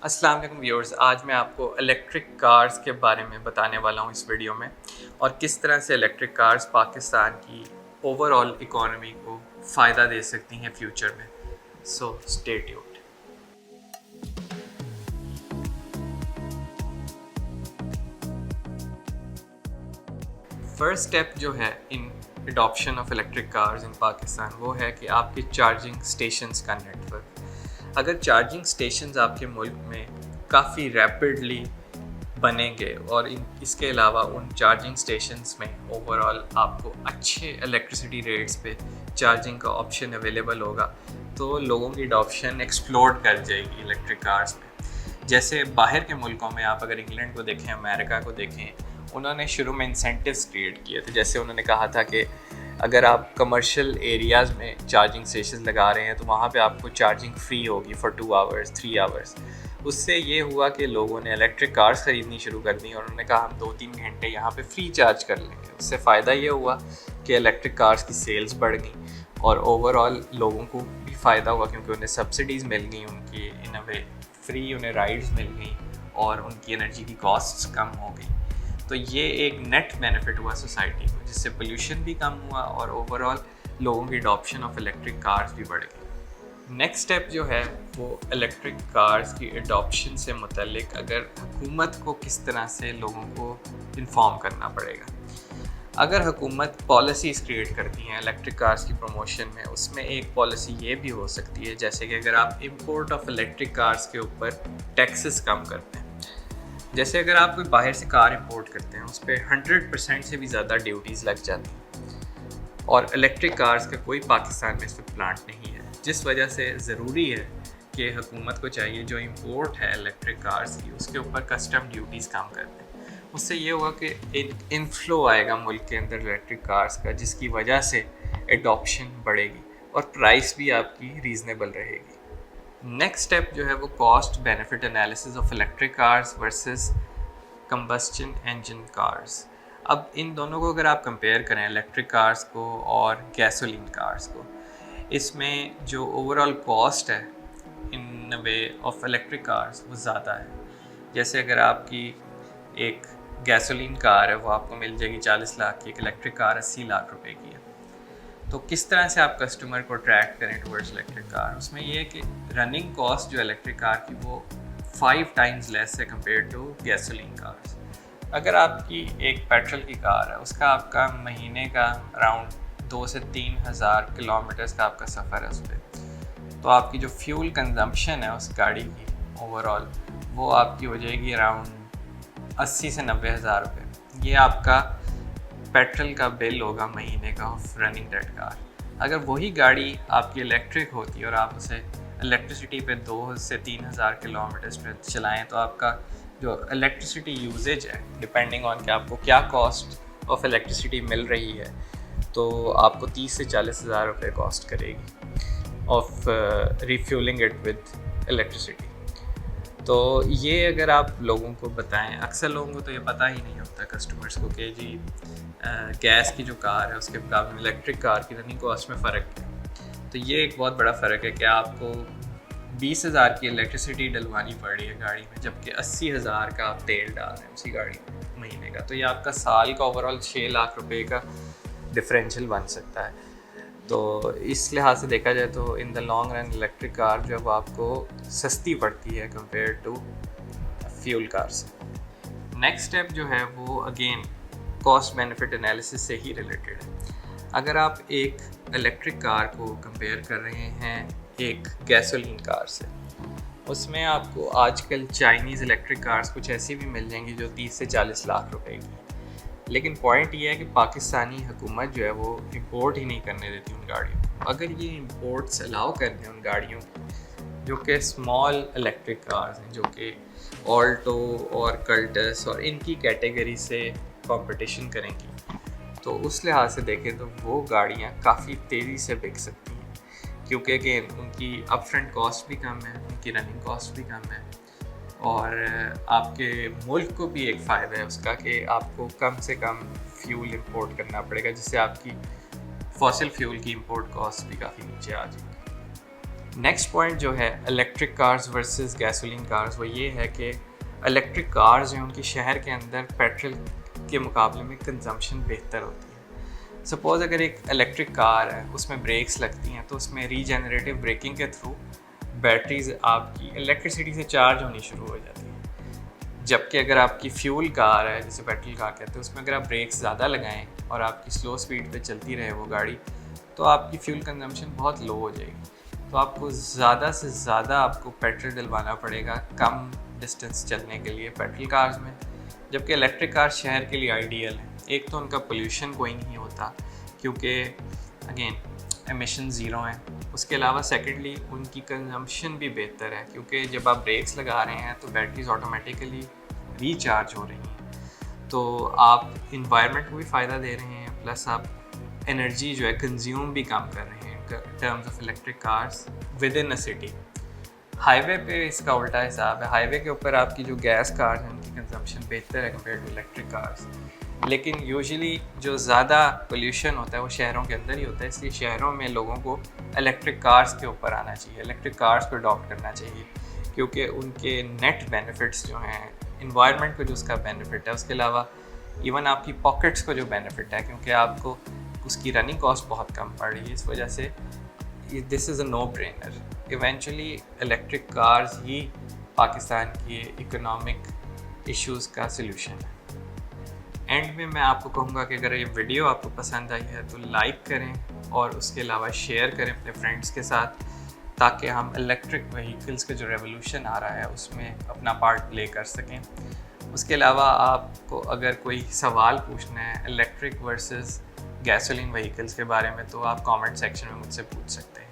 अस्सलाम वालेकुम व्यूअर्स। आज मैं आपको इलेक्ट्रिक कार्स के बारे में बताने वाला हूँ इस वीडियो में, और किस तरह से इलेक्ट्रिक कार्स पाकिस्तान की ओवरऑल इकोनॉमी को फ़ायदा दे सकती हैं फ्यूचर में। So stay tuned. First step जो है इन एडॉप्शन ऑफ इलेक्ट्रिक कार्स इन पाकिस्तान वो है कि आपके चार्जिंग स्टेशंस का नेटवर्क। अगर चार्जिंग स्टेशंस आपके मुल्क में काफ़ी रैपिडली बनेंगे और इसके अलावा उन चार्जिंग स्टेशंस में ओवरऑल आपको अच्छे इलेक्ट्रिसिटी रेट्स पे चार्जिंग का ऑप्शन अवेलेबल होगा, तो लोगों की अडॉप्शन एक्सप्लोड कर जाएगी इलेक्ट्रिक कार्स में। जैसे बाहर के मुल्कों में आप अगर इंग्लैंड को देखें, अमेरिका को देखें, उन्होंने शुरू में इंसेंटिव्स क्रिएट किए थे। जैसे उन्होंने कहा था कि अगर आप कमर्शियल एरियाज़ में चार्जिंग स्टेशन लगा रहे हैं तो वहाँ पे आपको चार्जिंग फ्री होगी फॉर 2 आवर्स 3 आवर्स। उससे ये हुआ कि लोगों ने इलेक्ट्रिक कार्स ख़रीदनी शुरू कर दी और उन्होंने कहा हम 2-3 घंटे यहाँ पे फ्री चार्ज कर लेंगे। उससे फ़ायदा ये हुआ कि इलेक्ट्रिक कार्स की सेल्स बढ़ गई और ओवरऑल लोगों को भी फ़ायदा हुआ, क्योंकि उन्हें सब्सिडीज़ मिल गई, उनकी इन अ वे फ्री उन्हें राइड्स मिल गई और उनकी एनर्जी की कॉस्ट्स कम हो गई। तो ये एक नेट बेनिफिट हुआ सोसाइटी को, जिससे पोल्यूशन भी कम हुआ और ओवरऑल लोगों की अडॉप्शन ऑफ इलेक्ट्रिक कार्स भी बढ़ गई। नेक्स्ट स्टेप जो है वो इलेक्ट्रिक कार्स की अडॉप्शन से मुतल्लिक अगर हुकूमत को किस तरह से लोगों को इन्फॉर्म करना पड़ेगा। अगर हुकूमत पॉलिसीज़ क्रिएट करती हैं इलेक्ट्रिक कार्स की प्रमोशन में, उसमें एक पॉलिसी ये भी हो सकती है जैसे कि अगर आप इंपोर्ट ऑफ इलेक्ट्रिक कार्स के ऊपर टैक्सेस कम करते हैं। जैसे अगर आप कोई बाहर से कार इंपोर्ट करते हैं उस पर 100% से भी ज़्यादा ड्यूटीज़ लग जाती हैं, और इलेक्ट्रिक कार्स का कोई पाकिस्तान में इस पर प्लांट नहीं है, जिस वजह से ज़रूरी है कि हुकूमत को चाहिए जो इंपोर्ट है इलेक्ट्रिक कार्स की उसके ऊपर कस्टम ड्यूटीज़ कम कर दें। उससे ये होगा कि एक इनफ्लो आएगा मुल्क के अंदर इलेक्ट्रिक कार्स का, जिसकी वजह से एडॉप्शन बढ़ेगी और प्राइस भी आपकी रीज़नेबल रहेगी। नेक्स्ट स्टेप जो है वो cost benefit analysis of electric cars versus combustion engine cars. अब इन दोनों को अगर आप कंपेयर करें, इलेक्ट्रिक कार्स को और गैसोलीन कार्स को, इसमें जो ओवरऑल कॉस्ट है इन वे ऑफ इलेक्ट्रिक कार्स वो ज़्यादा है। जैसे अगर आपकी एक गैसोलीन कार है वो आपको मिल जाएगी 40 लाख की, एक इलेक्ट्रिक कार 80 लाख रुपए की है। तो किस तरह से आप कस्टमर को अट्रैक्ट करें टुवर्ड्स इलेक्ट्रिक कार, उसमें ये है कि रनिंग कॉस्ट जो इलेक्ट्रिक कार की वो 5 टाइम्स लेस है कम्पेयर टू गैसोलीन कार्स। अगर आपकी एक पेट्रोल की कार है उसका आपका महीने का अराउंड 2 से 3 हज़ार किलोमीटर्स का आपका सफ़र है उस पर, तो आपकी जो फ्यूल कंजम्पशन है उस गाड़ी की ओवरऑल वो आपकी हो जाएगी अराउंड 80 से 90 हज़ार रुपये। ये आपका पेट्रोल का बिल होगा महीने का ऑफ रनिंग दैट कार। अगर वही गाड़ी आपकी इलेक्ट्रिक होती और आप उसे इलेक्ट्रिसिटी पे 2 से 3 हज़ार किलोमीटर्स पे चलाएं तो आपका जो इलेक्ट्रिसिटी यूजेज है, डिपेंडिंग ऑन कि आपको क्या कॉस्ट ऑफ इलेक्ट्रिसिटी मिल रही है, तो आपको 30 से 40 हज़ार रुपये कॉस्ट करेगी of refuelling it with electricity. तो ये अगर आप लोगों को बताएं, अक्सर लोगों को तो ये पता ही नहीं होता कस्टमर्स को कि जी गैस की जो कार है उसके मुकाबले इलेक्ट्रिक कार की रनिंग कॉस्ट में फ़र्क है। तो ये एक बहुत बड़ा फ़र्क है कि आपको 20,000 की इलेक्ट्रिसिटी डलवानी पड़ रही है गाड़ी में, जबकि 80,000 का आप तेल डाल रहे हैं उसी गाड़ी में महीने का। तो ये आपका साल का ओवरऑल 6 लाख रुपए का डिफरेंशियल बन सकता है। तो इस लिहाज से देखा जाए तो in the long run electric car जो है वो आपको सस्ती पड़ती है कंपेयर टू फ्यूल कार से। नेक्स्ट स्टेप जो है वो अगेन कॉस्ट बेनिफिट एनालिसिस से ही रिलेटेड है। अगर आप एक इलेक्ट्रिक कार को कंपेयर कर रहे हैं एक गैसोलीन कार से, उसमें आपको आजकल चाइनीज़ इलेक्ट्रिक कार्स कुछ ऐसी भी मिल जाएंगी जो 30 से 40 लाख रुपए की। लेकिन पॉइंट ये है कि पाकिस्तानी हुकूमत जो है वो इंपोर्ट ही नहीं करने देती उन गाड़ियों को। अगर ये इंपोर्ट्स अलाउ कर दें उन गाड़ियों को जो कि स्मॉल इलेक्ट्रिक कार्स हैं, जो कि ऑल्टो और कल्टस और इनकी कैटेगरी से कंपटीशन करेंगी, तो उस लिहाज से देखें तो वो गाड़ियाँ काफ़ी तेज़ी से बिक सकती हैं, क्योंकि अगेन उनकी अपफ्रंट कॉस्ट भी कम है, उनकी रनिंग कॉस्ट भी कम है, और आपके मुल्क को भी एक फ़ायदा है उसका कि आपको कम से कम फ्यूल इंपोर्ट करना पड़ेगा, जिससे आपकी फॉसिल फ्यूल की इंपोर्ट कॉस्ट भी काफ़ी नीचे आ जाएगी। नेक्स्ट पॉइंट जो है electric cars versus gasoline cars, वो ये है कि इलेक्ट्रिक कार्स जो हैं उनकी शहर के अंदर पेट्रोल के मुकाबले में कंजम्पशन बेहतर होती है। सपोज़ अगर एक इलेक्ट्रिक कार है, उसमें ब्रेक्स लगती हैं, तो उसमें रीजनरेटिव ब्रेकिंग के थ्रू बैटरीज आपकी इलेक्ट्रिसिटी से चार्ज होनी शुरू हो जाती है। जबकि अगर आपकी फ्यूल कार है, जिसे पेट्रोल कार कहते हैं, उसमें अगर आप ब्रेक्स ज़्यादा लगाएं और आपकी स्लो स्पीड पे चलती रहे वो गाड़ी, तो आपकी फ्यूल कंजम्पशन बहुत लो हो जाएगी। तो आपको ज़्यादा से ज़्यादा आपको पेट्रोल डलवाना पड़ेगा कम डिस्टेंस चलने के लिए पेट्रोल कार्स में। जबकि इलेक्ट्रिक कार शहर के लिए आइडियल है। एक तो उनका पोल्यूशन कोई नहीं होता क्योंकि अगेन एमिशन ज़ीरो हैं। उसके अलावा सेकेंडली उनकी कंजम्पशन भी बेहतर है क्योंकि जब आप ब्रेक्स लगा रहे हैं तो बैटरीज ऑटोमेटिकली रिचार्ज हो रही हैं, तो आप इन्वायरमेंट को भी फ़ायदा दे रहे हैं, प्लस आप एनर्जी जो है कंज्यूम भी कम कर रहे हैं in terms of electric cars within a city। Highway पे इसका उल्टा हिसाब है। हाईवे के ऊपर आपकी जो गैस कार्स हैं उनकी कंजम्पशन बेहतर है कंपेयर टू इलेक्ट्रिक कार्स, लेकिन यूजुअली जो ज़्यादा पोल्यूशन होता है वो शहरों के अंदर ही होता है। इसलिए शहरों में लोगों को इलेक्ट्रिक कार्स के ऊपर आना चाहिए, इलेक्ट्रिक कार्स को अडॉप्ट करना चाहिए क्योंकि उनके नेट बेनिफिट्स जो हैं, इन्वायरमेंट को जो उसका बेनिफिट है, उसके अलावा इवन आपकी पॉकेट्स को जो बेनिफिट है क्योंकि आपको उसकी रनिंग कॉस्ट बहुत कम पड़ रही है। इस वजह से this is a no brainer. Eventually electric cars ही पाकिस्तान की इकोनॉमिक इश्यूज़ का सलूशन है। एंड में मैं आपको कहूँगा कि अगर ये वीडियो आपको पसंद आई है तो लाइक करें और उसके अलावा शेयर करें अपने फ्रेंड्स के साथ, ताकि हम इलेक्ट्रिक व्हीकल्स का जो रेवोल्यूशन आ रहा है उसमें अपना पार्ट प्ले कर सकें। उसके अलावा आपको अगर कोई सवाल पूछना है इलेक्ट्रिक वर्सेस गैसोलीन व्हीकल्स के बारे में तो आप कमेंट सेक्शन में मुझसे पूछ सकते हैं।